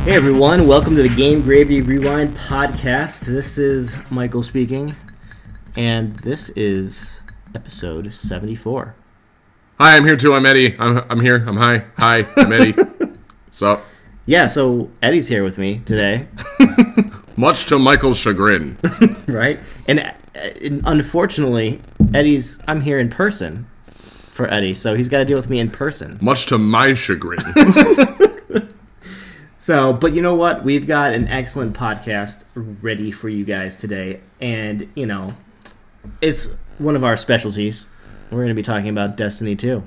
Hey everyone, welcome to the GameGravy Rewind podcast. This is Michael speaking, and this is episode 74. Hi, I'm here too. I'm Eddie. I'm here. I'm hi. Hi, I'm Eddie. What's up? Yeah, so Eddie's here with me today. Much to Michael's chagrin. Right? And unfortunately, I'm here in person for Eddie, so he's got to deal with me in person. Much to my chagrin. So, but you know what? We've got an excellent podcast ready for you guys today. And, you know, it's one of our specialties. We're going to be talking about Destiny 2.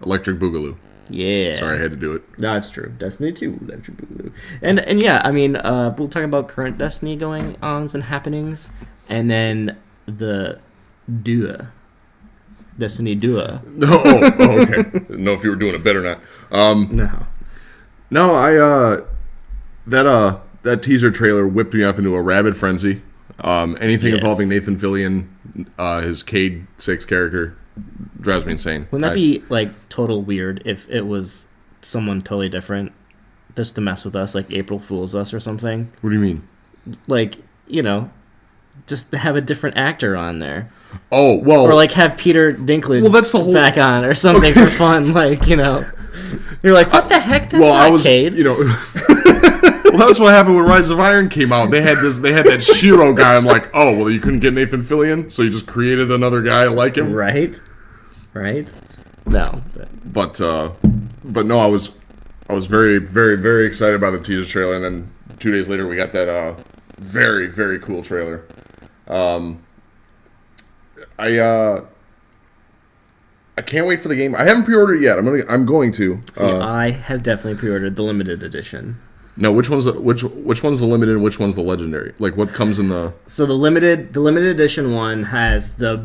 Electric Boogaloo. Yeah. Sorry, I had to do it. No, it's true. Destiny 2, Electric Boogaloo. And yeah, I mean, we'll talk about current Destiny going-ons and happenings. And then the Dua. Destiny Dua. Okay. Didn't know if you were doing it better or not. No. That teaser trailer whipped me up into a rabid frenzy. Anything involving Nathan Fillion, his Cade 6 character, drives me insane. Wouldn't that be, like, total weird if it was someone totally different just to mess with us, like April Fools us or something? What do you mean? Like, you know, just to have a different actor on there. Oh, well... Or, like, have Peter Dinklage that's the whole... back on or something for fun, like, you know... You're like, what the heck? That's not Cade. You know, well, that's what happened when Rise of Iron came out. They had that Shiro guy. I'm like, oh, well, you couldn't get Nathan Fillion, so you just created another guy like him, right? No, but no, I was very, very, very excited about the teaser trailer, and then 2 days later we got that very, very cool trailer. I can't wait for the game. I haven't pre-ordered it yet. I'm going to. See, I have definitely pre-ordered the limited edition. No, which one's the limited and which one's the legendary? Like, what comes in the... So the limited edition one has the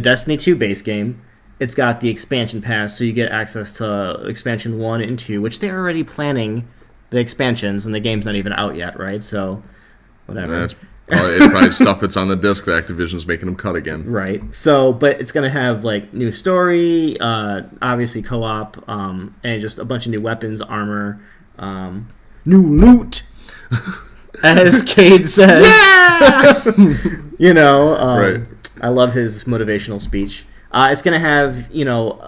Destiny 2 base game. It's got the expansion pass, so you get access to expansion 1 and 2, which they're already planning the expansions, and the game's not even out yet, right? So, whatever. It's probably stuff that's on the disc that Activision's making them cut again. Right. So, but it's going to have, like, new story, obviously co-op, and just a bunch of new weapons, armor, new loot, as Cade says. Yeah! You know, right. I love his motivational speech. It's going to have, you know,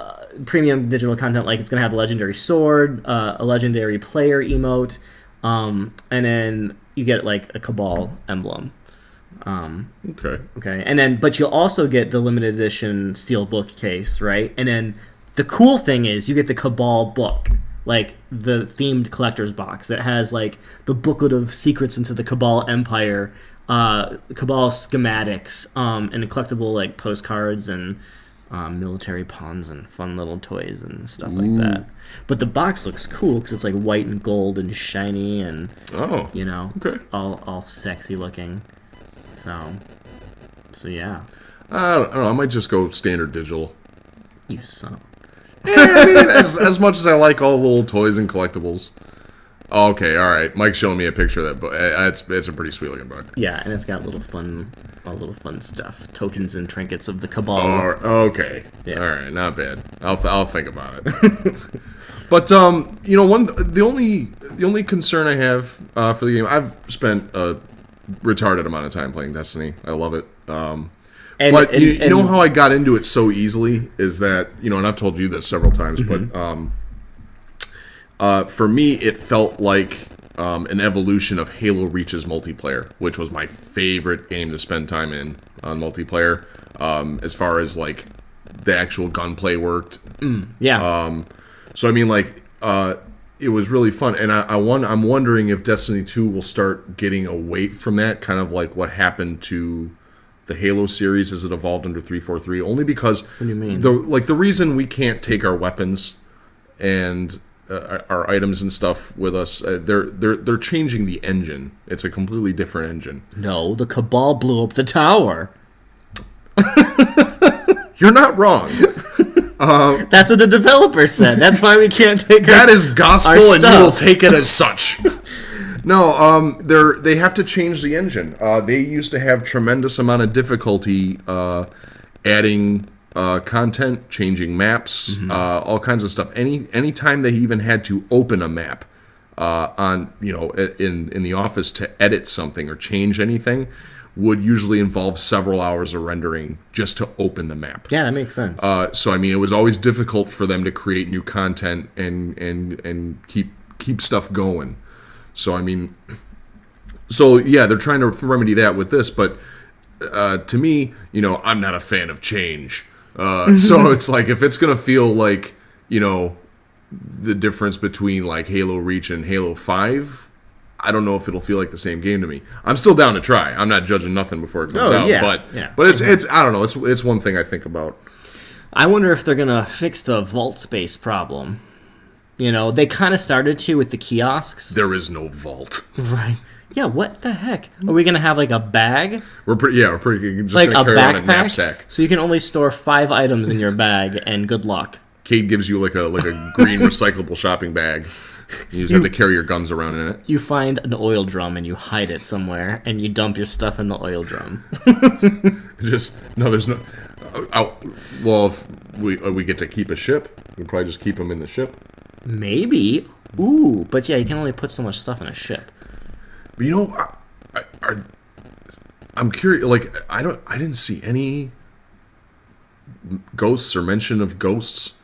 premium digital content, like it's going to have a legendary sword, a legendary player emote, and then you get, like, a Cabal emblem. Okay. And then, but you'll also get the limited edition steel book case, right? And then the cool thing is you get the Cabal book, like the themed collector's box that has, like, the booklet of secrets into the Cabal Empire, Cabal schematics, and collectible, like, postcards and military pawns and fun little toys and stuff like that. But the box looks cool because it's, like, white and gold and shiny and, you know, all sexy looking. So yeah. I don't know. I might just go standard digital. You son of a... Yeah, I mean, as much as I like all the little toys and collectibles. Okay, all right. Mike's showing me a picture of that book. It's a pretty sweet looking book. Yeah, and it's got all little fun stuff, tokens and trinkets of the Cabal. Okay, Yeah. All right, not bad. I'll think about it. But you know, the only concern I have for the game, I've spent a retarded amount of time playing Destiny. I love it. But you know how I got into it so easily is that, you know, and I've told you this several times, but for me, it felt like an evolution of Halo Reach's multiplayer, which was my favorite game to spend time in on multiplayer. As far as, like, the actual gunplay worked. Yeah. So I mean, like, it was really fun, and I'm wondering if Destiny 2 will start getting away from that, kind of like what happened to the Halo series as it evolved under 343. Only because, what do you mean? The reason we can't take our weapons and our items and stuff with us, they're changing the engine. It's a completely different engine. No, the Cabal blew up the tower. You're not wrong. That's what the developer said. That's why we can't take that is gospel, and stuff. you will take it as such. No, they have to change the engine. They used to have tremendous amount of difficulty adding content, changing maps, all kinds of stuff. Any time they even had to open a map, on in the office to edit something or change anything would usually involve several hours of rendering just to open the map. Yeah, that makes sense. So I mean, it was always difficult for them to create new content and keep stuff going. So I mean, yeah, they're trying to remedy that with this, but to me, I'm not a fan of change. So it's like if it's gonna feel like the difference between like Halo Reach and Halo 5. I don't know if it'll feel like the same game to me. I'm still down to try. I'm not judging nothing before it comes out. Yeah, but it's I don't know. It's one thing I think about. I wonder if they're gonna fix the vault space problem. They kind of started to with the kiosks. There is no vault. Right. Yeah. What the heck? Are we gonna have like a bag? We're pretty just like gonna a carry backpack, around a knapsack. so you can only store 5 items in your bag, and good luck. Cade gives you like a green recyclable shopping bag. You just have to carry your guns around in it. You find an oil drum and you hide it somewhere, and you dump your stuff in the oil drum. There's no. Well, if we get to keep a ship, we probably just keep them in the ship. Maybe. Ooh, but yeah, you can only put so much stuff in a ship. But I'm curious. Like, I didn't see any ghosts or mention of ghosts.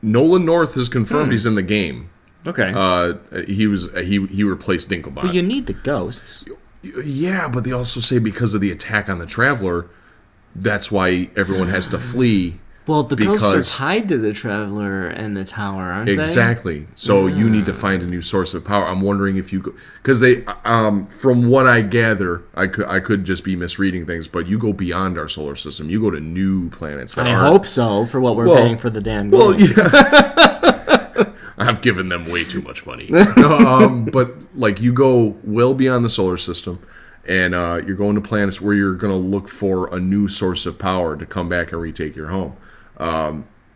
Nolan North has confirmed he's in the game. Okay. He replaced Dinklebot. But you need the ghosts. Yeah, but they also say because of the attack on the Traveler, that's why everyone has to flee. Well, the ghosts are tied to the Traveler and the tower, aren't they? Exactly. So you need to find a new source of power. I'm wondering if you go, because they, from what I gather, I could just be misreading things, but you go beyond our solar system. You go to new planets. I hope so. For what we're paying for the damn game. Well, yeah. I've given them way too much money. But like you go well beyond the solar system, and you're going to planets where you're going to look for a new source of power to come back and retake your home.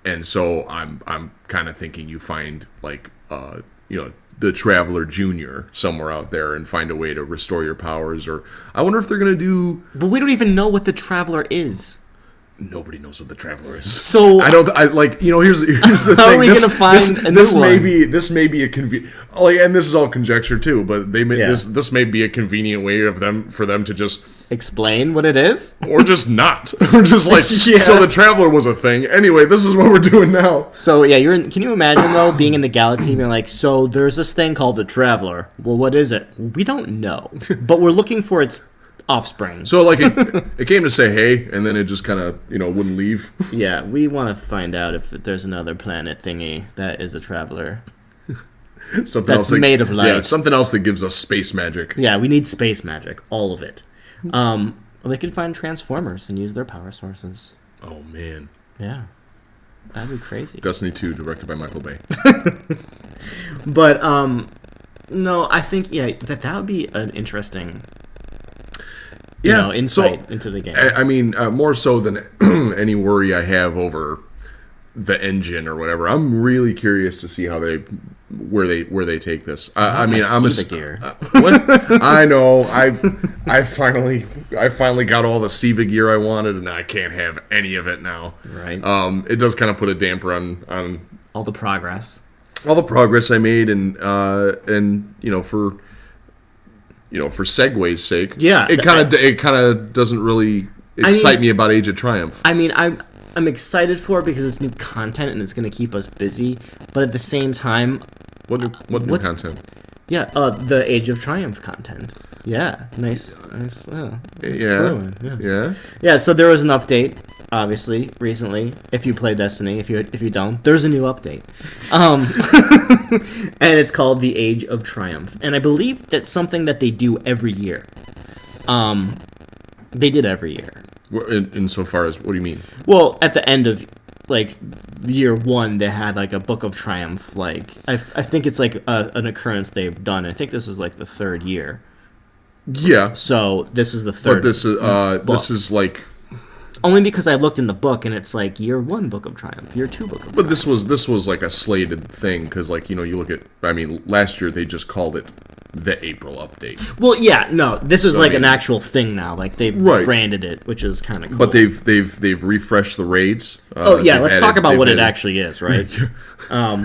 And so I'm kind of thinking you find like the Traveler Junior somewhere out there and find a way to restore your powers. Or I wonder if they're going to do. But we don't even know what the Traveler is. Nobody knows what the Traveler is. So I don't. I like here's the thing. How are we gonna find a new one? This may be a convenient. Like, and this is all conjecture too. But this may be a convenient way for them to just explain what it is, or just not, or just like so the Traveler was a thing. Anyway, this is what we're doing now. So yeah, can you imagine though being in the galaxy, being like, so there's this thing called the Traveler. Well, what is it? We don't know, but we're looking for its offspring. So like it came to say hey, and then it just kind of wouldn't leave. Yeah, we want to find out if there's another planet thingy that is a Traveler. Something that's else made of light. Yeah, something else that gives us space magic. Yeah, we need space magic, all of it. Well, they could find Transformers and use their power sources. Oh man. Yeah, that'd be crazy. Destiny 2, directed by Michael Bay. But no, I think that would be an interesting. Insight into the game. I mean, more so than any worry I have over the engine or whatever. I'm really curious to see where they take this. I mean, I'm a gear. What? I know. I finally got all the Siva gear I wanted, and I can't have any of it now. Right. It does kind of put a damper on all the progress. All the progress I made, and for Segway's sake, it kind of doesn't really excite me about Age of Triumph. I mean, I'm excited for it because it's new content and it's going to keep us busy. But at the same time, what new content? Yeah, the Age of Triumph content. Yeah, nice. Oh, Yeah. So there was an update, obviously, recently. If you play Destiny, if you don't, there's a new update, and it's called the Age of Triumph. And I believe that's something that they do every year. They did every year. Insofar as, what do you mean? Well, at the end of like year 1, they had like a Book of Triumph. Like I think it's like an occurrence they've done. I think this is like the 3rd year. Yeah. So this is the 3rd. But this is like only because I looked in the book and it's like year 1 Book of Triumph, year 2 Book of Triumph. But this was like a slated thing because you look at, I mean, last year they just called it the April update. Well, yeah, no, this is So, like I mean- an actual thing now. Like they've Right. branded it, which is kind of cool. But they've refreshed the raids. oh yeah, they've let's added- talk about they've what it added- actually is, right?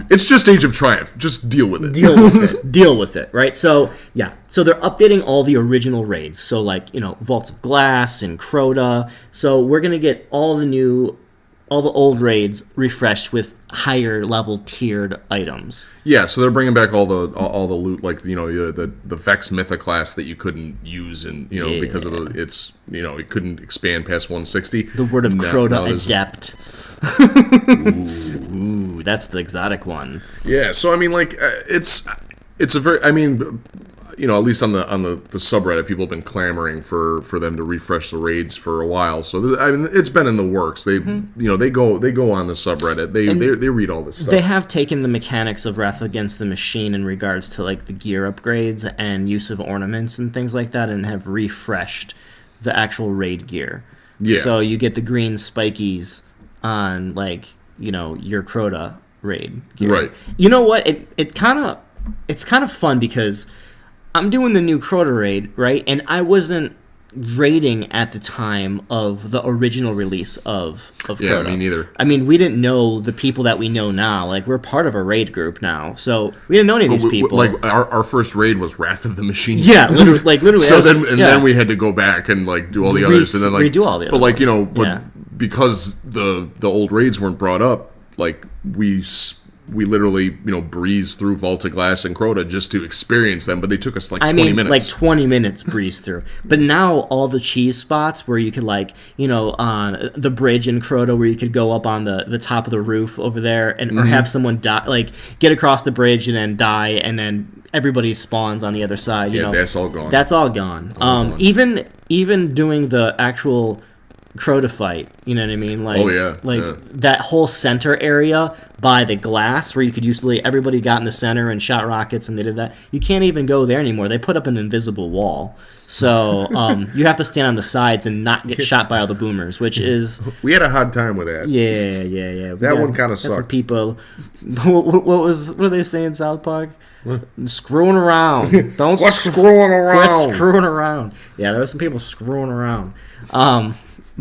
It's just Age of Triumph. Just deal with it. Deal with it. Deal with it, right? So yeah, so they're updating all the original raids. So like Vaults of Glass and Crota. So we're gonna get all the old raids refreshed with higher level tiered items. Yeah, so they're bringing back all the loot, like the Vex Mytha class that you couldn't use, and because of it couldn't expand past 160. The word of Crota, now there's- Adept. Ooh, that's the exotic one. Yeah, so I mean, like it's a very, I mean, at least on the subreddit, people have been clamoring for them to refresh the raids for a while. So I mean, it's been in the works. They they go on the subreddit. They read all this stuff. They have taken the mechanics of Wrath Against the Machine in regards to like the gear upgrades and use of ornaments and things like that, and have refreshed the actual raid gear. Yeah. So you get the green spikies on like your Crota raid gear. Right. You know what? It's kind of fun because I'm doing the new Crota raid, right? And I wasn't raiding at the time of the original release of Crota. Yeah, me neither. I mean, we didn't know the people that we know now. Like, we're part of a raid group now, so we didn't know any of these people. Like our first raid was Wrath of the Machine. Yeah, literally. So then we had to go back and like do all the others, and then like redo all the but other like ones. but Yeah. because the old raids weren't brought up, like we literally breezed through Vaulted Glass and Crota just to experience them, but they took us like 20 minutes. Like 20 minutes breeze through. But now all the cheese spots where you could like, on the bridge in Crota where you could go up on the top of the roof over there and or have someone die, like get across the bridge and then die, and then everybody spawns on the other side. That's all gone. That's all gone. Even doing the actual Crota fight, you know what I mean? Like, that whole center area by the glass where you could usually everybody got in the center and shot rockets and they did that. You can't even go there anymore. They put up an invisible wall, so you have to stand on the sides and not get shot by all the boomers, which is we had a hard time with that. Yeah. That one kind of sucked. Some people, what were they saying in South Park? Screwing around. Don't What's screwing around? Quit screwing around. Yeah, there were some people screwing around.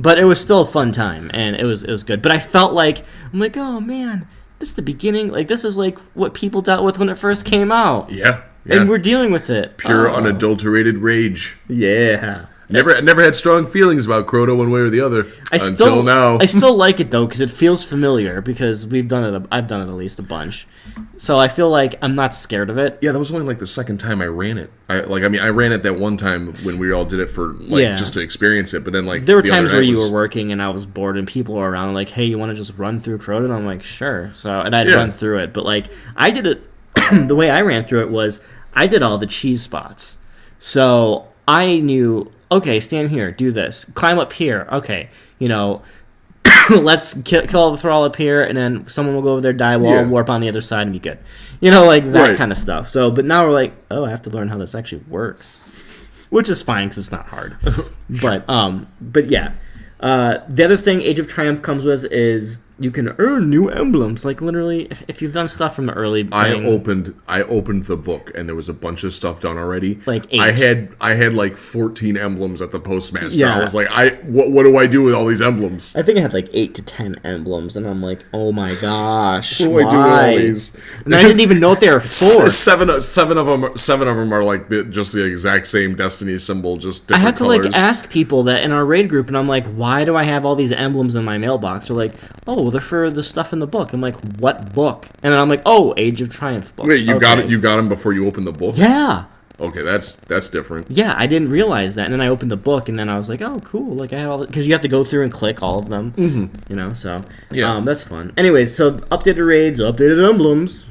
But it was still a fun time, and it was good. But I felt like, I'm like, oh man, this is the beginning. Like, this is like what people dealt with when it first came out. Yeah. And we're dealing with it. Pure unadulterated rage. Yeah. Never had strong feelings about Crota one way or the other until now. I still like it though because it feels familiar because I've done it at least a bunch, so I feel like I'm not scared of it. Yeah, that was only like the second time I ran it. I ran it that one time when we all did it for just to experience it. But then like there were times where you were working and I was bored and people were around like, hey, you want to just run through Crota? And I'm like, sure. So and I'd run through it, but like I did it. The way I ran through it was I did all the cheese spots, so I knew. Okay, stand here, do this. Climb up here. Okay, let's kill the thrall up here, and then someone will go over there, die, wall, warp on the other side, and be good. Like that kind of stuff. So, but now we're like, oh, I have to learn how this actually works, which is fine because it's not hard. But yeah. The other thing Age of Triumph comes with is you can earn new emblems. Like literally, if you've done stuff from the early thing, I opened the book and there was a bunch of stuff done already. Like 8. I had like 14 emblems at the postmaster. Yeah. I was like, what do I do with all these emblems? I think I had like 8 to 10 emblems, and I'm like, oh my gosh, What do I do with all these? And I didn't even know what they were for. Seven of them are like just the exact same Destiny symbol, just different I had to colors. like ask people that in our raid group, and I'm like, why do I have all these emblems in my mailbox? They're like, oh, they're for the stuff in the book. I'm like, what book? And then I'm like, oh, Age of Triumph book. Wait, you got it? You got them before you opened the book? Yeah. Okay, that's different. Yeah, I didn't realize that, and then I opened the book, and then I was like, oh, cool. Like I had all because you have to go through and click all of them. Mm-hmm. So yeah, that's fun. Anyways, so updated raids, updated emblems.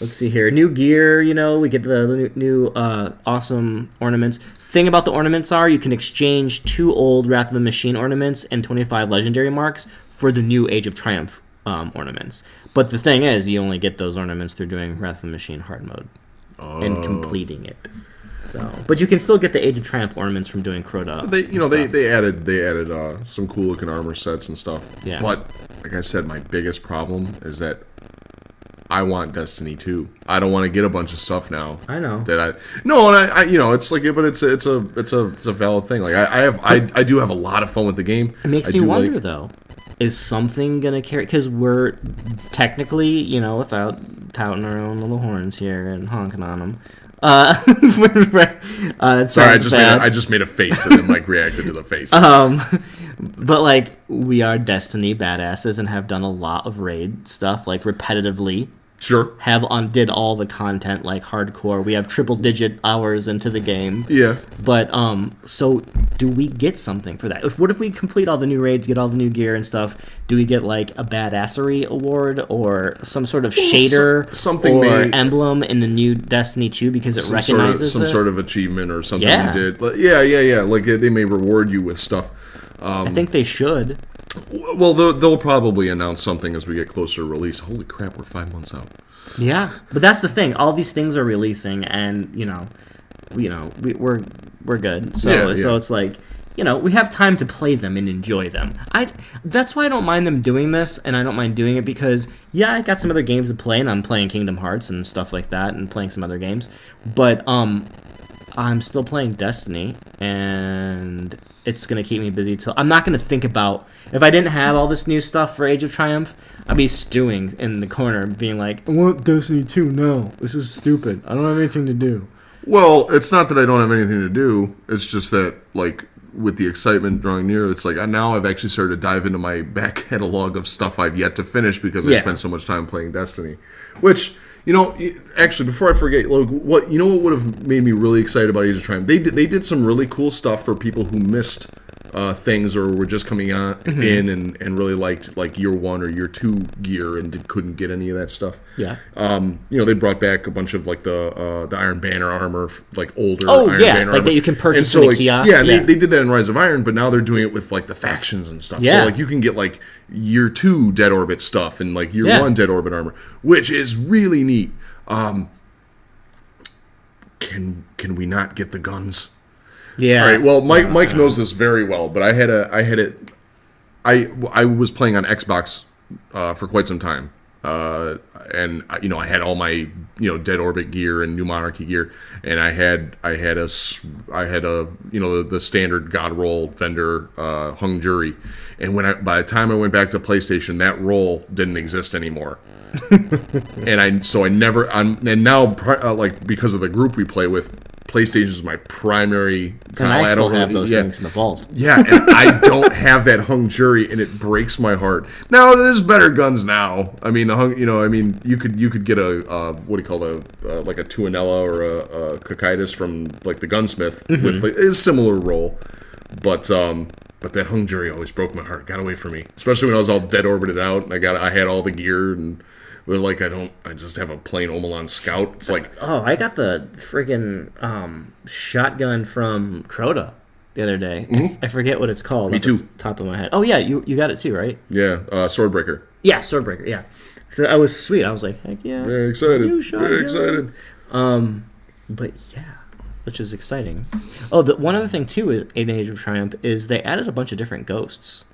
Let's see here, new gear. We get the new awesome ornaments. Thing about the ornaments are you can exchange 2 old Wrath of the Machine ornaments and 25 legendary marks for the new Age of Triumph ornaments. But the thing is, you only get those ornaments through doing Wrath of the Machine hard mode and completing it. So, but you can still get the Age of Triumph ornaments from doing Crota. They added some cool looking armor sets and stuff. Yeah. But like I said, my biggest problem is that I want Destiny 2. I don't want to get a bunch of stuff now. I know. It's like, but it's a valid thing. Like I do have a lot of fun with the game. It makes me wonder though, is something gonna carry? Because we're technically, without touting our own little horns here and honking on them. Sorry, I just made a face and then reacted to the face. But we are Destiny badasses and have done a lot of raid stuff repetitively. Sure. Did all the content hardcore. We have triple digit hours into the game. Yeah. But so do we get something for that? What if we complete all the new raids, get all the new gear and stuff? Do we get a badassery award or some sort of shader something or emblem in the new Destiny 2 because it recognizes some sort of achievement or something you did? Yeah. They may reward you with stuff. I think they should. Well, they'll probably announce something as we get closer to release. Holy crap, we're 5 months out. Yeah, but that's the thing. All these things are releasing, and we're good. So it's we have time to play them and enjoy them. That's why I don't mind them doing this, and I don't mind doing it because I got some other games to play, and I'm playing Kingdom Hearts and stuff like that, and playing some other games. But I'm still playing Destiny, and it's going to keep me busy till... I'm not going to think about... If I didn't have all this new stuff for Age of Triumph, I'd be stewing in the corner being like, I want Destiny 2 now. This is stupid. I don't have anything to do. Well, it's not that I don't have anything to do. It's just that, with the excitement drawing near, it's now I've actually started to dive into my back catalog of stuff I've yet to finish because I spent so much time playing Destiny. Which... actually, before I forget, what would have made me really excited about Age of Triumph? They did some really cool stuff for people who missed things or were just coming in and really liked year 1 or year 2 gear and couldn't get any of that stuff. Yeah. They brought back a bunch of the Iron Banner armor, older Iron Banner armor. That you can purchase in the kiosk. Yeah, they did that in Rise of Iron, but now they're doing it with the factions and stuff. Yeah. So you can get year 2 Dead Orbit stuff and year 1 Dead Orbit armor, which is really neat. Can we not get the guns? Yeah. All right. Well, Mike knows this very well, but I was playing on Xbox for quite some time, and I had all my Dead Orbit gear and New Monarchy gear, and I had the standard God roll vendor hung jury, and by the time I went back to PlayStation, that roll didn't exist anymore. And now because of the group we play with, PlayStation is my primary. And I still have those things in the vault. Yeah, and I don't have that hung jury, and it breaks my heart. Now there's better guns now. I mean, you could get a what do you call a Tuanella or a Cocytus from the gunsmith with a similar roll, but that hung jury always broke my heart. Got away from me, especially when I was all dead orbited out and I had all the gear and. I just have a plain Omelon Scout. It's I got the friggin' shotgun from Crota the other day. Mm-hmm. I forget what it's called. Me too. Top of my head. Oh yeah, you got it too, right? Yeah, Swordbreaker. Yeah, Swordbreaker. Yeah. So that was sweet. I was like, heck yeah. Very excited. New shotgun. Very excited. But yeah, which is exciting. Oh, one other thing too in Age of Triumph is they added a bunch of different ghosts.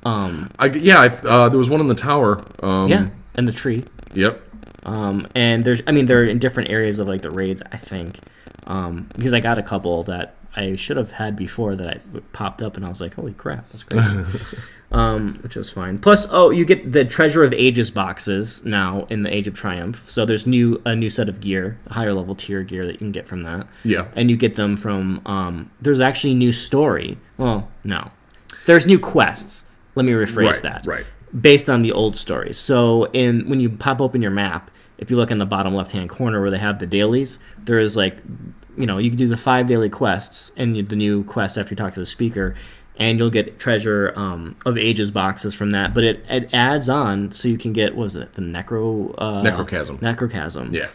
There was one in the tower. And the tree. Yep. And they're in different areas of the raids, I think. Because I got a couple that I should have had before that I popped up and I was like, holy crap, that's crazy. Which is fine. Plus, you get the Treasure of Ages boxes now in the Age of Triumph. So there's a new set of gear, a higher level tier gear that you can get from that. Yeah. And you get them from, there's actually new story. Well, no. There's new quests. Let me rephrase that. Right. Based on the old stories. So when you pop open your map, if you look in the bottom left-hand corner where they have the dailies, there is you can do the 5 daily quests and the new quest after you talk to the speaker, and you'll get Treasure of Ages boxes from that. But it adds on so you can get, what was it, the Necrochasm. Necrochasm. Yeah.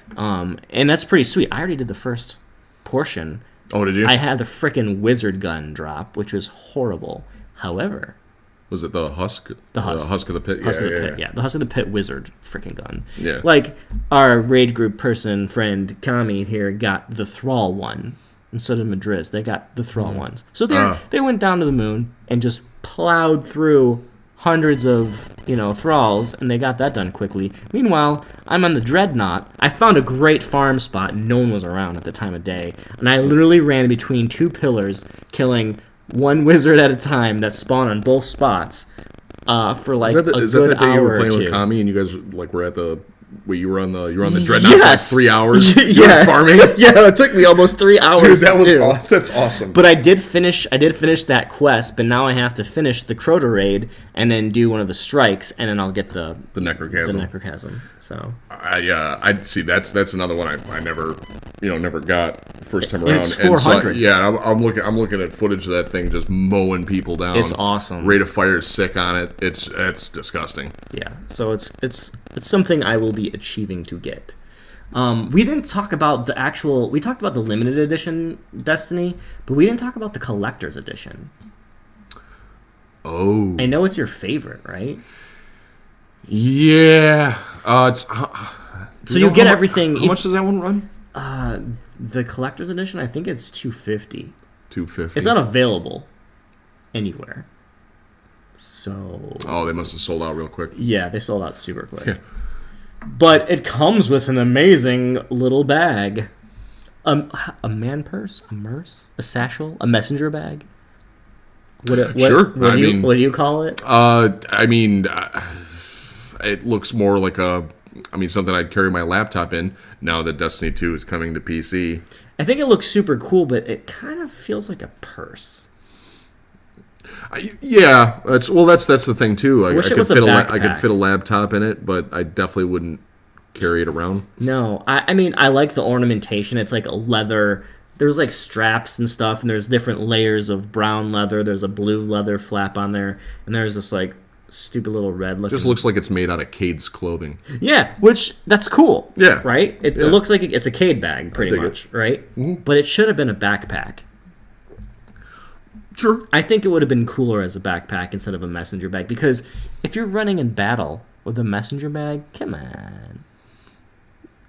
And that's pretty sweet. I already did the first portion. Oh, did you? I had the frickin' wizard gun drop, which was horrible. However... Was it the husk? The husk. The husk of the pit? Husk of the pit, yeah. The husk of the pit wizard freaking gun. Yeah. Our raid group friend Kami here got the Thrall one. And so did Madriz. They got the Thrall ones. So they went down to the moon and just plowed through hundreds of, thralls, and they got that done quickly. Meanwhile, I'm on the Dreadnought. I found a great farm spot. No one was around at the time of day, and I literally ran between 2 pillars, killing one wizard at a time that spawned on both spots for like a good hour or 2. Is that the day you were playing with Kami and you guys were at the... Wait, you were on the Dreadnought for like 3 hours. You were farming. Yeah, it took me almost 3 hours. Dude, that's awesome. But I did finish that quest. But now I have to finish the Crota raid and then do one of the strikes, and then I'll get the Necrochasm. So I see. That's another one I never got first time around. It's 400. And so, I'm looking at footage of that thing just mowing people down. It's awesome. Rate of fire is sick on it. It's disgusting. Yeah. So it's something I will be achieving to get. We didn't talk about we talked about the limited edition Destiny, but we didn't talk about the collector's edition. Oh. I know it's your favorite, right? Yeah. It's so you get everything. How much does that one run? The collector's edition, I think it's $250. $250. It's not available anywhere. So. Oh, they must have sold out real quick. Yeah, they sold out super quick. Yeah. But it comes with an amazing little bag. A man purse? A merce? A satchel? A messenger bag? Sure. What do you call it? It looks more like something I'd carry my laptop in now that Destiny 2 is coming to PC. I think it looks super cool, but it kind of feels like a purse. Yeah, that's the thing too. I could fit a laptop in it, but I definitely wouldn't carry it around. No, I like the ornamentation. It's like a leather. There's like straps and stuff, and there's different layers of brown leather. There's a blue leather flap on there, and there's this like stupid little red looking. Just looks like it's made out of Cade's clothing. Yeah, which that's cool. Yeah, right. It looks like it's a Cade bag, pretty much, right? Mm-hmm. But it should have been a backpack. Sure. I think it would have been cooler as a backpack instead of a messenger bag, because if you're running in battle with a messenger bag, come on,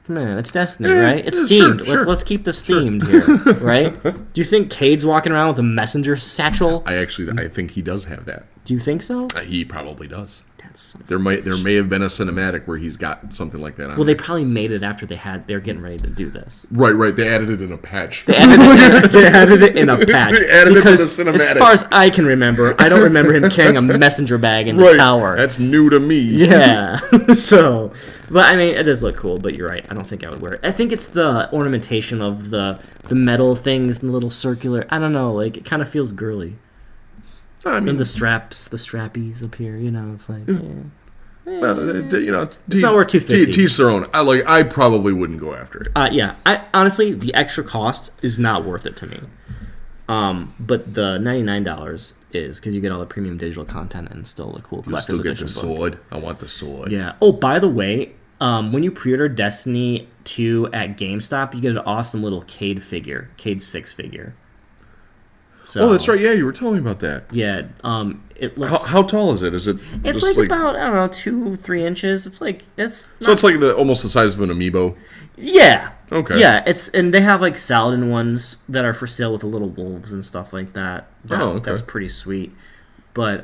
it's Destiny, right? It's themed. Sure. Let's keep this themed here, right? Do you think Cade's walking around with a messenger satchel? I think he does have that. Do you think so? He probably does. There may have been a cinematic where he's got something like that on. Well, they probably made it after they're getting ready to do this. Right. They added it in a patch. They added it in a patch. They added it to the cinematic. As far as I can remember, I don't remember him carrying a messenger bag in the tower. That's new to me. Yeah. So, but I mean, it does look cool. But you're right. I don't think I would wear it. I think it's the ornamentation of the metal things and the little circular. I don't know. Like, it kind of feels girly. And the strappies up here, it's like, it's not worth $250. Teach their own. I probably wouldn't go after it. Yeah. Honestly, the extra cost is not worth it to me. But the $99 is because you get all the premium digital content and still the cool collector's edition. You still get the sword. I want the sword. Yeah. Oh, by the way, when you pre-order Destiny 2 at GameStop, you get an awesome little Cade 6 figure. So, that's right. Yeah, you were telling me about that. Yeah. It looks. How tall is it? Is it? It's just like about 2-3 inches. It's like it's. So it's like almost the size of an amiibo. Yeah. Okay. Yeah, and they have like Saladin ones that are for sale with the little wolves and stuff like that. Okay. That's pretty sweet. But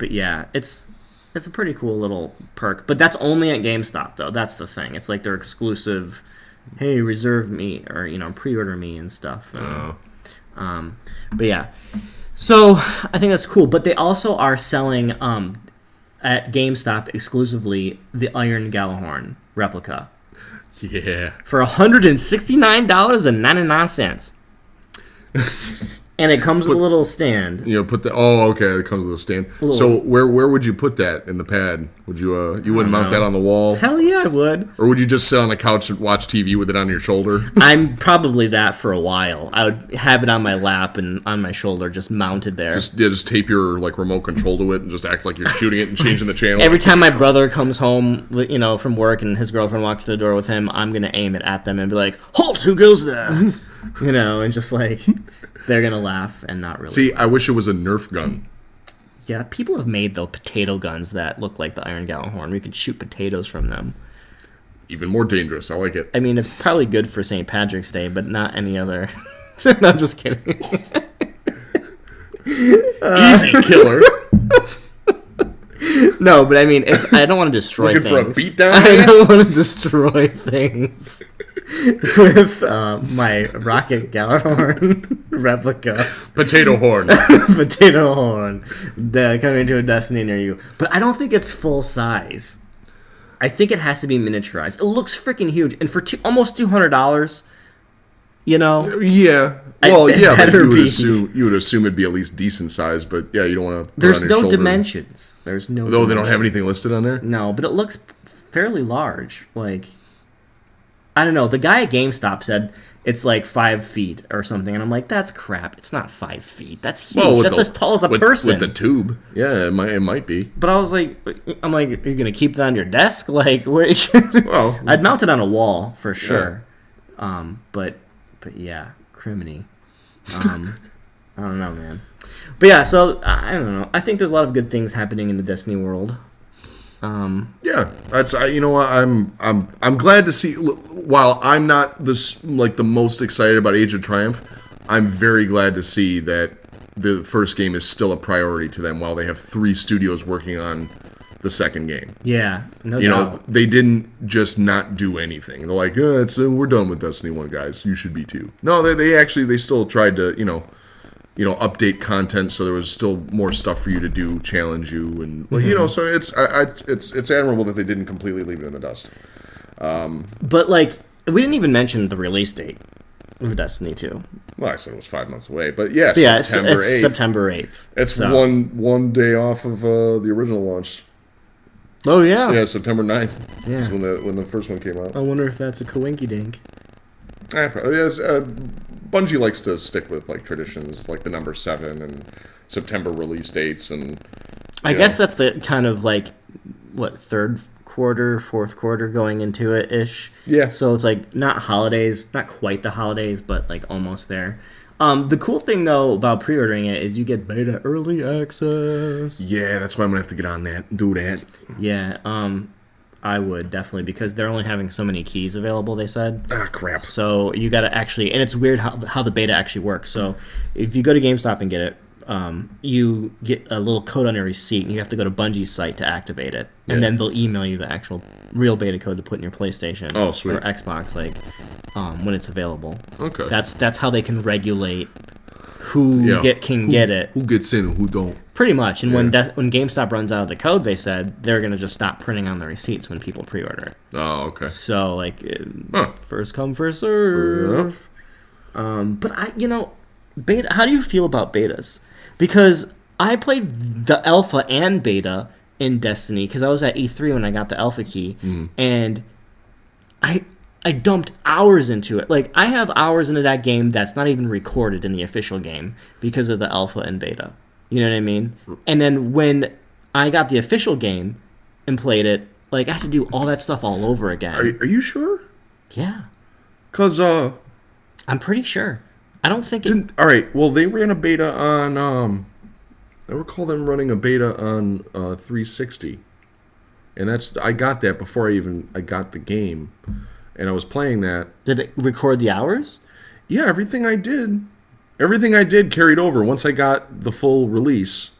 yeah, it's a pretty cool little perk. But that's only at GameStop though. That's the thing. It's like their exclusive. Hey, reserve me or pre-order me and stuff. But yeah, so I think that's cool. But they also are selling at GameStop exclusively the Iron Galahorn replica. Yeah. For $169.99. And it comes with a little stand. Put the. Oh, okay. It comes with a stand. So where would you put that in the pad? Would you you wouldn't mount that on the wall? Hell yeah, I would. Or would you just sit on the couch and watch TV with it on your shoulder? I'm probably that for a while. I would have it on my lap and on my shoulder, just mounted there. Just tape your remote control to it and just act like you're shooting it and changing the channel. Every time my brother comes home, from work and his girlfriend walks to the door with him, I'm gonna aim it at them and be like, "Halt! Who goes there?" And just like. They're going to laugh and not really. See, I wish it was a Nerf gun. Yeah, people have made, potato guns that look like the Iron Galahorn. We could shoot potatoes from them. Even more dangerous. I like it. I mean, it's probably good for St. Patrick's Day, but not any other. No, I'm just kidding. Easy, killer. No, but I mean, I don't want to destroy Looking things. for a beatdown? I don't want to destroy things with my rocket Gallahorn replica. Potato horn. Potato horn coming to a Destiny near you. But I don't think it's full size. I think it has to be miniaturized. It looks freaking huge. And for almost $200, you know? Yeah. Well, It yeah, but better be. you would assume it'd be at least decent size, but yeah, you don't want to. There's no dimensions. There's no. Oh, they don't have anything listed on there? No, but it looks fairly large. Like, I don't know. The guy at GameStop said it's like 5 feet or something, and I'm like, that's crap. It's not 5 feet. That's huge. Well, that's as tall as a person. With the tube. Yeah, it might be. But I was like, I'm like, are you gonna keep that on your desk? Like, where? Well, I'd mount it on a wall for sure. Yeah. But yeah, criminy. I don't know, man. But yeah, so I don't know. I think there's a lot of good things happening in the Destiny world. Yeah, that's you know what I'm glad to see. While I'm not the most excited about Age of Triumph, I'm very glad to see that the first game is still a priority to them. While they have 3 studios working on the second game. Yeah, no doubt. You know, they didn't just not do anything. They're like, we're done with Destiny 1, guys. You should be too. No, they still tried to, update content so there was still more stuff for you to do, challenge you, and so it's admirable that they didn't completely leave it in the dust. But like, we didn't even mention the release date of Destiny 2. Well, I said it was 5 months away, but yes, Yeah, September it's 8th. September 8th. It's so. one day off of the original launch. Oh yeah. Yeah, September 9th. Yeah. Is when the first one came out. I wonder if that's a coinky dink. Probably. Yes, Bungie likes to stick with like traditions, like the number 7 and September release dates, and I guess that's the kind of like third quarter, fourth quarter going into it ish. Yeah. So it's like not holidays, not quite the holidays, but like almost there. The cool thing though about pre-ordering it is you get beta early access. Yeah, that's why I'm gonna have to get on that and do that. Yeah. I would definitely, because they're only having so many keys available, they said. Ah, crap. So you got to actually, and it's weird how the beta actually works. So if you go to GameStop and get it, you get a little code on your receipt, and you have to go to Bungie's site to activate it, and then they'll email you the actual real beta code to put in your PlayStation Oh, sweet. or Xbox, like when it's available. Okay. That's how they can regulate who can get it. Who gets in and who don't. Pretty much. And when GameStop runs out of the code, they said they're going to just stop printing on the receipts when people pre-order it. Oh, okay. So, like, first come, first serve. But, beta. How do you feel about betas? Because I played the alpha and beta in Destiny, because I was at E3 when I got the alpha key, and I dumped hours into it. Like, I have hours into that game that's not even recorded in the official game because of the alpha and beta. You know what I mean? And then when I got the official game and played it, like, I had to do all that stuff all over again. Are you sure? Yeah. Because, I'm pretty sure. I don't think all right, well, they ran a beta on, I recall them running a beta on 360. And I got that before I got the game. And I was playing that. Did it record the hours? Yeah, everything I did carried over. Once I got the full release,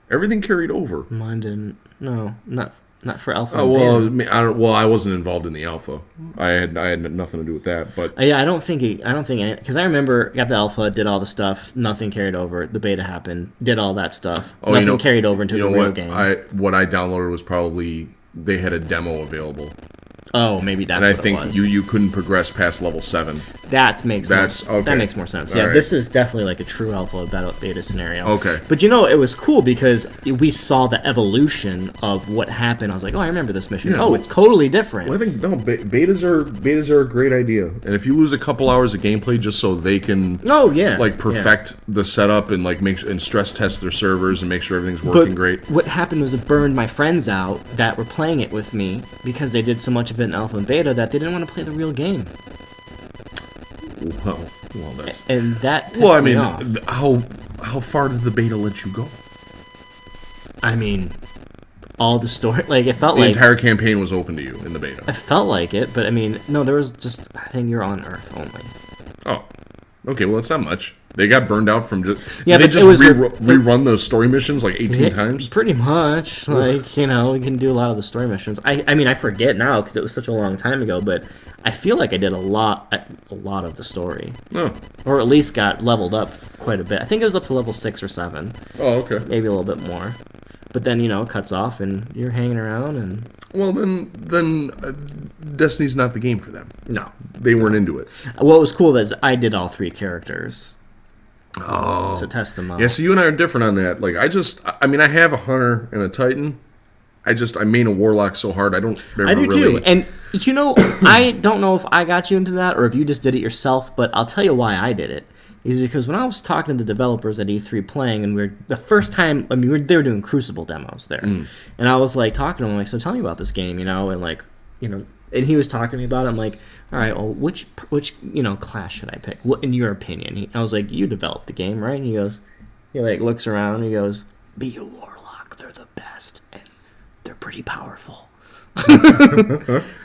everything carried over. Mine didn't. No, not for alpha. Oh well, I wasn't involved in the alpha. I had nothing to do with that. But yeah, I don't think because I remember got the alpha, did all the stuff, nothing carried over. The beta happened, did all that stuff, nothing carried over into the real game. What I downloaded was probably they had a demo available. Oh, maybe that's and I what think it was. you couldn't progress past level 7. That makes more sense. All Yeah, right. This is definitely like a true alpha beta scenario. Okay. But it was cool because we saw the evolution of what happened. I was like, oh, I remember this mission. Yeah. It's totally different. Well, I think betas are a great idea. And if you lose a couple hours of gameplay just so they can perfect the setup and and stress test their servers and make sure everything's working great. What happened was it burned my friends out that were playing it with me because they did so much of it in alpha and beta that they didn't want to play the real game. Well, that's and that pissed me off. How far did the beta let you go? I mean, all the story, like it felt the like entire campaign was open to you in the beta. It felt like it, but I mean, no, there was just I think you're on Earth only. Oh, okay. Well, that's not much. They got burned out from just. Yeah, Did they but just it was rerun those story missions like 18 times. Pretty much. Like, you know, we can do a lot of the story missions. I mean, I forget now because it was such a long time ago, but I feel like I did a lot of the story. Oh. Or at least got leveled up quite a bit. I think it was up to level 6 or 7. Oh, okay. Maybe a little bit more. But then, you know, it cuts off and you're hanging around and... Well, then Destiny's not the game for them. No. They weren't into it. What was cool is I did all 3 characters. Oh. To test them out. Yeah, so you and I are different on that. Like, I mean, I have a Hunter and a Titan. I main a Warlock so hard, I don't ever I do really... too. And, you know, I don't know if I got you into that or if you just did it yourself, but I'll tell you why I did it. Is because when I was talking to the developers at E3 playing, and the first time, I mean, they were doing Crucible demos there, and I was like talking to him, like, so tell me about this game, you know, and like, you know, and he was talking to me about it. I'm like, all right, well, which you know class should I pick? What in your opinion? I was like, you developed the game, right? And he goes, he like looks around, and he goes, be a Warlock, they're the best, and they're pretty powerful.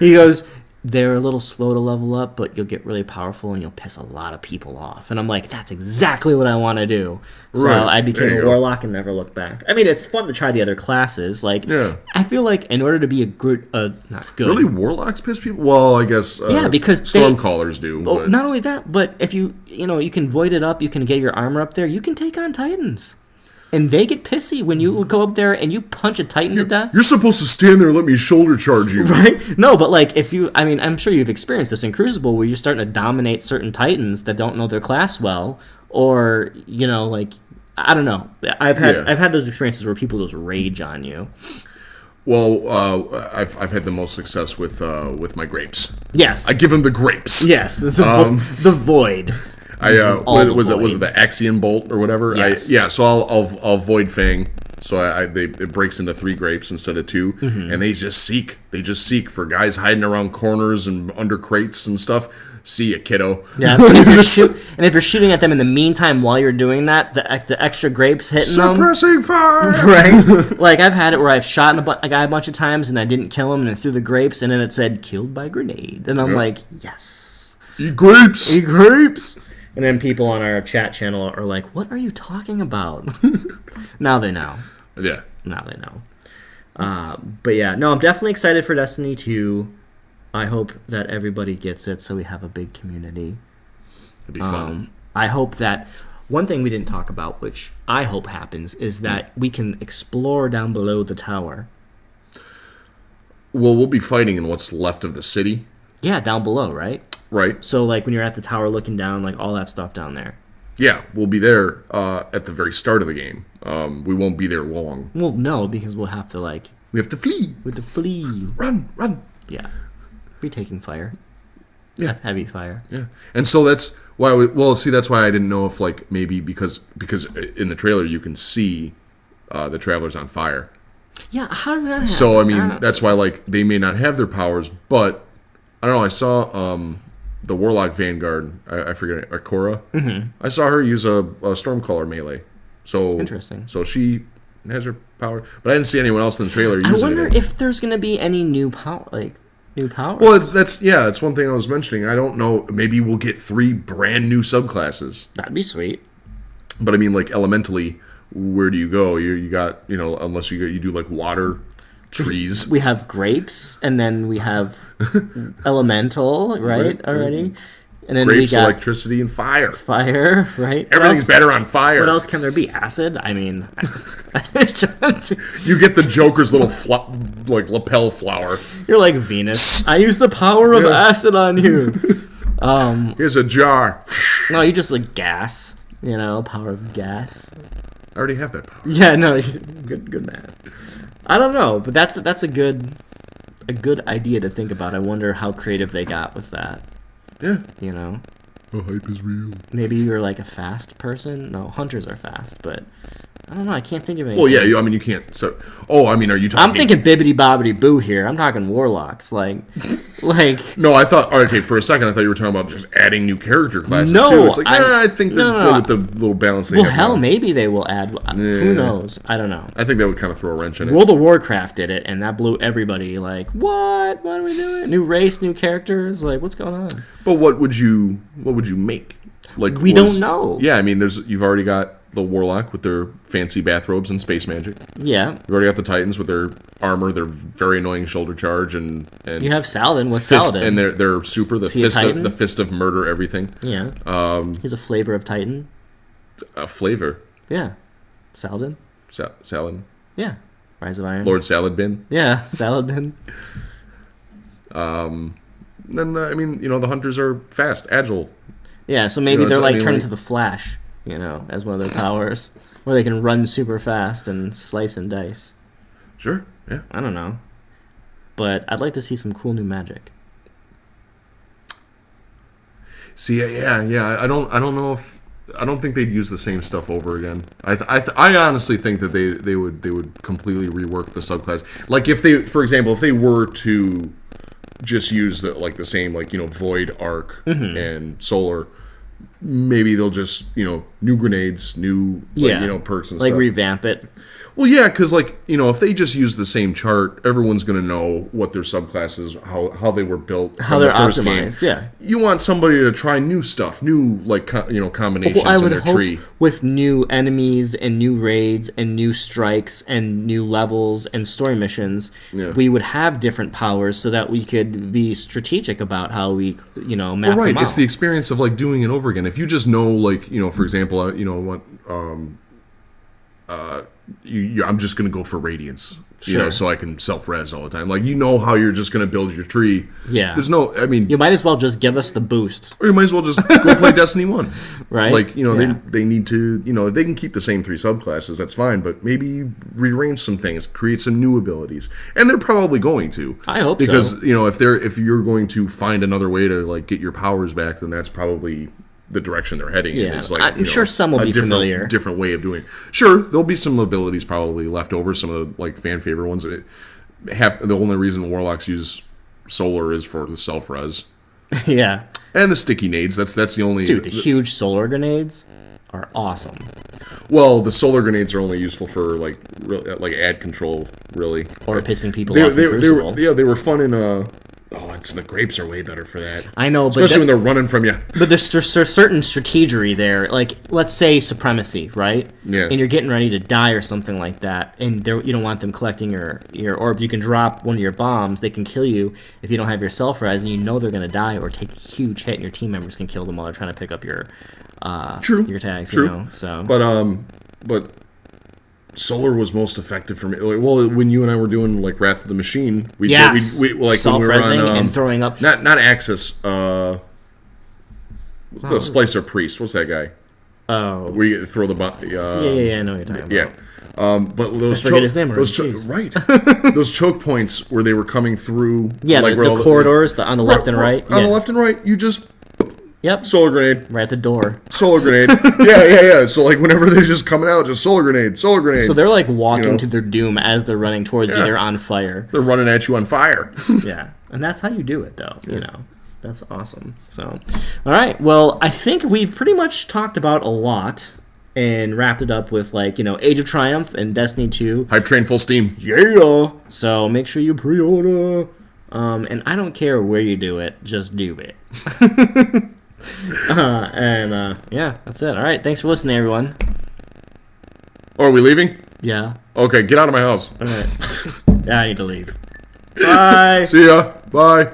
He goes, they're a little slow to level up, but you'll get really powerful and you'll piss a lot of people off. And I'm like, that's exactly what I want to do. So Right. I became a Warlock and never looked back. I mean, it's fun to try the other classes. Like, Yeah. I feel like in order to be a good, not good. Really, Warlocks piss people? Well, I guess Yeah, because Stormcallers do. Oh, But... not only that, but if you know, you can void it up, you can get your armor up there, you can take on Titans. And they get pissy when you go up there and you punch a Titan to death. You're supposed to stand there and let me shoulder charge you. Right? No, but like I mean, I'm sure you've experienced this in Crucible where you're starting to dominate certain Titans that don't know their class well, or, you know, like, I don't know. I've had those experiences where people just rage on you. Well, I've had the most success with my grapes. Yes. I give them the grapes. Yes. The void. Was it the Axion Bolt or whatever? Yes. So I'll Void Fang. So it breaks into 3 grapes instead of 2, and they just seek for guys hiding around corners and under crates and stuff. See ya, kiddo. Yeah. And if you're shooting at them in the meantime while you're doing that, the extra grapes hitting them. Suppressing fire. Right. Like I've had it where I've shot a guy a bunch of times and I didn't kill him and I threw the grapes and then it said killed by grenade and I'm like, yes. Eat grapes. Eat grapes. And then people on our chat channel are like, what are you talking about? Now they know. Yeah. Now they know. But yeah, no, I'm definitely excited for Destiny 2. I hope that everybody gets it so we have a big community. It'd be fun. I hope that one thing we didn't talk about, which I hope happens, is that we can explore down below the tower. Well, we'll be fighting in what's left of the city. Yeah, down below, right? Right. So, like, when you're at the tower looking down, like, all that stuff down there. Yeah, we'll be there at the very start of the game. We won't be there long. Well, no, because we'll have to, like... We have to flee. With the flee. Run. Yeah. Be taking fire. Yeah. Heavy fire. Yeah. And so that's why that's why I didn't know if, like, maybe because in the trailer you can see the Travelers on fire. Yeah, how does that happen? So, I mean, that's why, like, they may not have their powers, but, I don't know, I saw... the Warlock Vanguard, I forget, Akora. Mm-hmm. I saw her use a Stormcaller melee. So interesting. So she has her power, but I didn't see anyone else in the trailer using it. I wonder if there's going to be any new power, Well, that's one thing I was mentioning. I don't know. Maybe we'll get 3 brand new subclasses. That'd be sweet. But I mean, like elementally, where do you go? You got unless you do like water. Trees. We have grapes, and then we have elemental, right? Already, and then grapes, we got electricity, and fire. Fire, right? Everything's better on fire. What else can there be? Acid? I mean, you get the Joker's little lapel flower. You're like Venus. I use the power of acid on you. Here's a jar. No, you just like gas. Power of gas. I already have that power. Yeah, no, good man. I don't know, but that's a good idea to think about. I wonder how creative they got with that. Yeah. The hype is real. Maybe you're like a fast person. No, hunters are fast, but I don't know. I can't think of anything. Well, yeah, you can't. So, are you talking? I'm thinking bibbity bobbity boo here. I'm talking warlocks, like. No, I thought. Okay, for a second, I thought you were talking about just adding new character classes no, too. It's like, I think they're good with the little balance they have. Well, hell, now. maybe they will add. Who knows? I don't know. I think that would kind of throw a wrench in it. World of Warcraft did it, and that blew everybody. Like, what? What are we doing? New race, new characters. Like, what's going on? But what would you make? Like We don't know. Yeah, I mean, you've already got the Warlock with their fancy bathrobes and space magic. Yeah. You've already got the Titans with their armor, their very annoying shoulder charge, and You have Saladin. What's fist, Saladin? and their super, the fist of murder everything. Yeah. He's a flavor of Titan. A flavor. Yeah. Saladin. Saladin. Yeah. Rise of Iron. Lord Salad Bin. Yeah, Saladin. Then I mean, the hunters are fast, agile. Yeah, so maybe they're like turned like, into the Flash, as one of their powers, where they can run super fast and slice and dice. Sure. Yeah. I don't know, but I'd like to see some cool new magic. See, yeah. I don't know if I don't think they'd use the same stuff over again. I honestly think that they would completely rework the subclass. Like if they, for example, if they were to just use the same Void, Arc, and Solar, maybe they'll just new grenades, new perks and like stuff. revamp it. Well, yeah, because if they just use the same chart, everyone's going to know what their subclasses, how they were built, how they're optimized. Game. Yeah, you want somebody to try new stuff, new combinations I would in their hope tree. With new enemies and new raids and new strikes and new levels and story missions, we would have different powers so that we could be strategic about how we map them out. It's the experience of doing it over again. If you just know for example, I'm just going to go for Radiance, so I can self-res all the time. How you're just going to build your tree. Yeah. There's no, I mean... You might as well just give us the boost. Or you might as well just go play Destiny 1. Right? They need to, they can keep the same 3 subclasses, that's fine, but maybe rearrange some things, create some new abilities. And they're probably going to. I hope so. Because, if you're going to find another way to, get your powers back, then that's probably... the direction they're heading in is I'm sure some will be familiar. Different way of doing it. Sure, there'll be some abilities probably left over, some of the fan favorite ones. The only reason Warlocks use Solar is for the self-res. Yeah. And the sticky nades, that's the only... Dude, the huge solar grenades are awesome. Well, the solar grenades are only useful for ad control, really. Or pissing people off in Crucible. They were fun in the grapes are way better for that. I know, especially when they're running from you. But there's certain strategery there. Like, let's say Supremacy, right? Yeah. And you're getting ready to die or something like that, and you don't want them collecting your orbs. You can drop one of your bombs. They can kill you if you don't have your self-res, and they're going to die or take a huge hit, and your team members can kill them while they're trying to pick up your your tags. True. So. But Solar was most effective for me. Well, when you and I were doing Wrath of the Machine, we when we were on and throwing up. Not Axis. The Splicer Priest. What's that guy? Oh, where you throw the bomb? I know what you're talking about. Yeah. But those his name those choke points where they were coming through. Yeah, the corridors on the left and right. On the left and right, you just. Yep. Solar grenade. Right at the door. Solar grenade. Yeah. So whenever they're just coming out, just solar grenade. So they're walking to their doom as they're running towards you. They're on fire. They're running at you on fire. Yeah. And that's how you do it, though. That's awesome. So, all right. Well, I think we've pretty much talked about a lot and wrapped it up with Age of Triumph and Destiny 2. Hype train full steam. Yeah. So make sure you pre-order. And I don't care where you do it. Just do it. That's it. All right, thanks for listening, everyone. Oh, are we leaving? Yeah. Okay, get out of my house. All right. I need to leave. Bye. See ya. Bye.